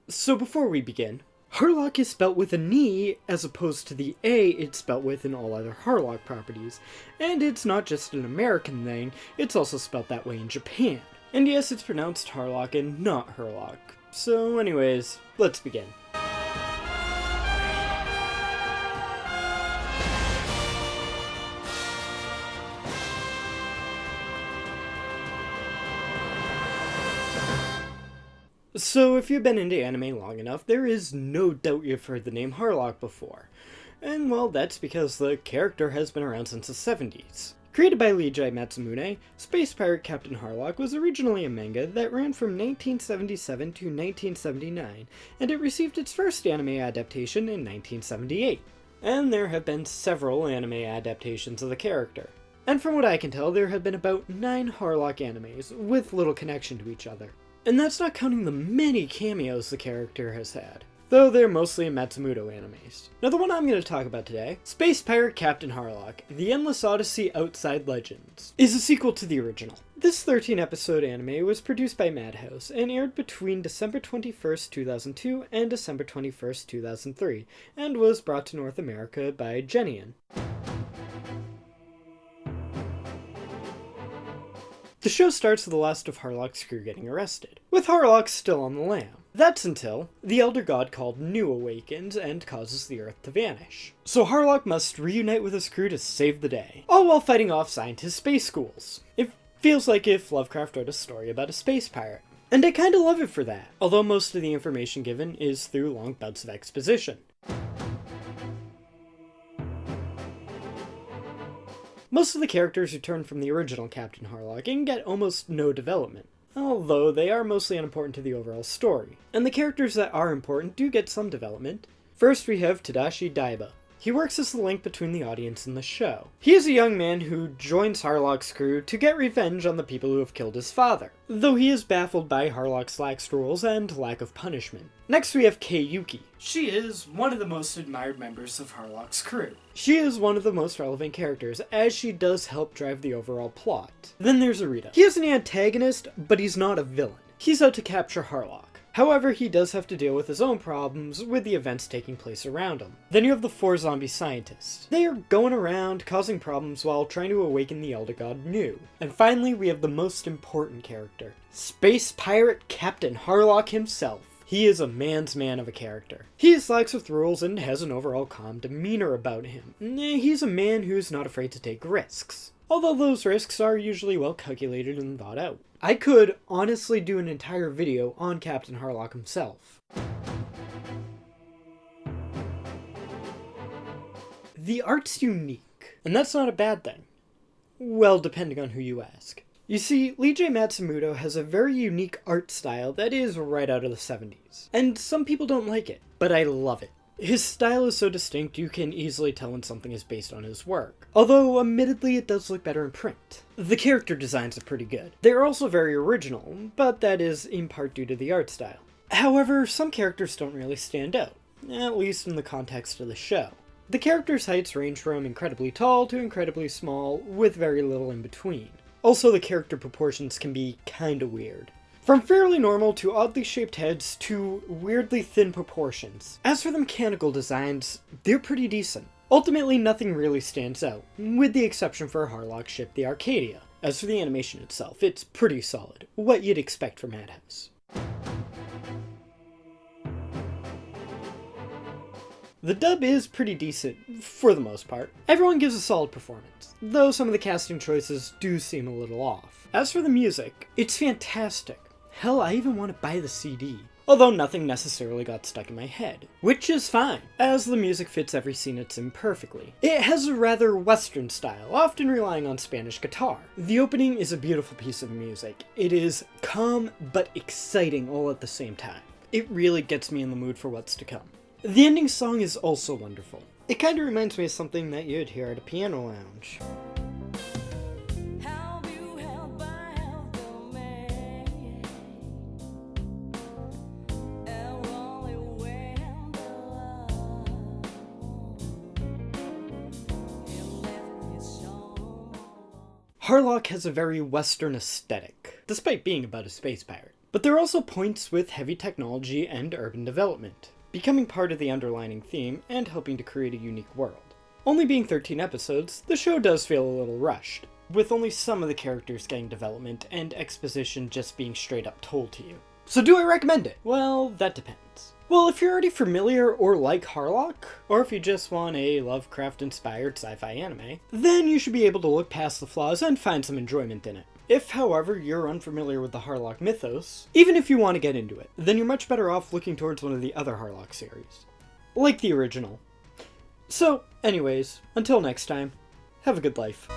So before we begin, Harlock is spelt with an E as opposed to the A it's spelt with in all other Harlock properties. And it's not just an American thing, it's also spelt that way in Japan. And yes, it's pronounced Harlock and not Herlock. So anyways, let's begin. So if you've been into anime long enough, there is no doubt you've heard the name Harlock before. And well, that's because the character has been around since the 70s. Created by Leiji Matsumune, Space Pirate Captain Harlock was originally a manga that ran from 1977 to 1979, and it received its first anime adaptation in 1978. And there have been several anime adaptations of the character. And from what I can tell, there have been about 9 Harlock animes, with little connection to each other. And that's not counting the many cameos the character has had, though they're mostly Matsumoto animes. Now the one I'm going to talk about today, Space Pirate Captain Harlock, The Endless Odyssey Outside Legends, is a sequel to the original. This 13-episode anime was produced by Madhouse and aired between December 21st, 2002 and December 21st, 2003, and was brought to North America by Genion. The show starts with the last of Harlock's crew getting arrested, with Harlock still on the lam. That's until the Elder God called Nu awakens and causes the Earth to vanish. So Harlock must reunite with his crew to save the day, all while fighting off scientist space schools. It feels like if Lovecraft wrote a story about a space pirate. And I kinda love it for that, although most of the information given is through long bouts of exposition. Most of the characters return from the original Captain Harlock and get almost no development, although they are mostly unimportant to the overall story. And the characters that are important do get some development. First we have Tadashi Daiba. He works as the link between the audience and the show. He is a young man who joins Harlock's crew to get revenge on the people who have killed his father, though he is baffled by Harlock's lax rules and lack of punishment. Next we have Kei Yuki. She is one of the most admired members of Harlock's crew. She is one of the most relevant characters, as she does help drive the overall plot. Then there's Arita. He is an antagonist, but he's not a villain. He's out to capture Harlock. However, he does have to deal with his own problems with the events taking place around him. Then you have the 4 zombie scientists. They are going around causing problems while trying to awaken the Elder God Nu. And finally, we have the most important character, Space Pirate Captain Harlock himself. He is a man's man of a character. He is lax with rules and has an overall calm demeanor about him. He's a man who's not afraid to take risks, although those risks are usually well calculated and thought out. I could honestly do an entire video on Captain Harlock himself. The art's unique, and that's not a bad thing. Well, depending on who you ask. You see, Leiji Matsumoto has a very unique art style that is right out of the 70s. And some people don't like it, but I love it. His style is so distinct you can easily tell when something is based on his work, although admittedly it does look better in print. The character designs are pretty good. They are also very original, but that is in part due to the art style. However, some characters don't really stand out, at least in the context of the show. The characters' heights range from incredibly tall to incredibly small, with very little in between. Also, the character proportions can be kinda weird. From fairly normal to oddly shaped heads to weirdly thin proportions. As for the mechanical designs, they're pretty decent. Ultimately, nothing really stands out, with the exception for Harlock's ship, the Arcadia. As for the animation itself, it's pretty solid, what you'd expect from Madhouse. The dub is pretty decent, for the most part. Everyone gives a solid performance, though some of the casting choices do seem a little off. As for the music, it's fantastic. Hell, I even want to buy the CD. Although nothing necessarily got stuck in my head. Which is fine, as the music fits every scene it's in perfectly. It has a rather Western style, often relying on Spanish guitar. The opening is a beautiful piece of music. It is calm, but exciting all at the same time. It really gets me in the mood for what's to come. The ending song is also wonderful. It kinda reminds me of something that you'd hear at a piano lounge. Harlock has a very Western aesthetic, despite being about a space pirate. But there are also points with heavy technology and urban development, becoming part of the underlining theme and helping to create a unique world. Only being 13 episodes, the show does feel a little rushed, with only some of the characters getting development and exposition just being straight up told to you. So do I recommend it? Well, that depends. Well, if you're already familiar or like Harlock, or if you just want a Lovecraft-inspired sci-fi anime, then you should be able to look past the flaws and find some enjoyment in it. If, however, you're unfamiliar with the Harlock mythos, even if you want to get into it, then you're much better off looking towards one of the other Harlock series, like the original. So, anyways, until next time, have a good life.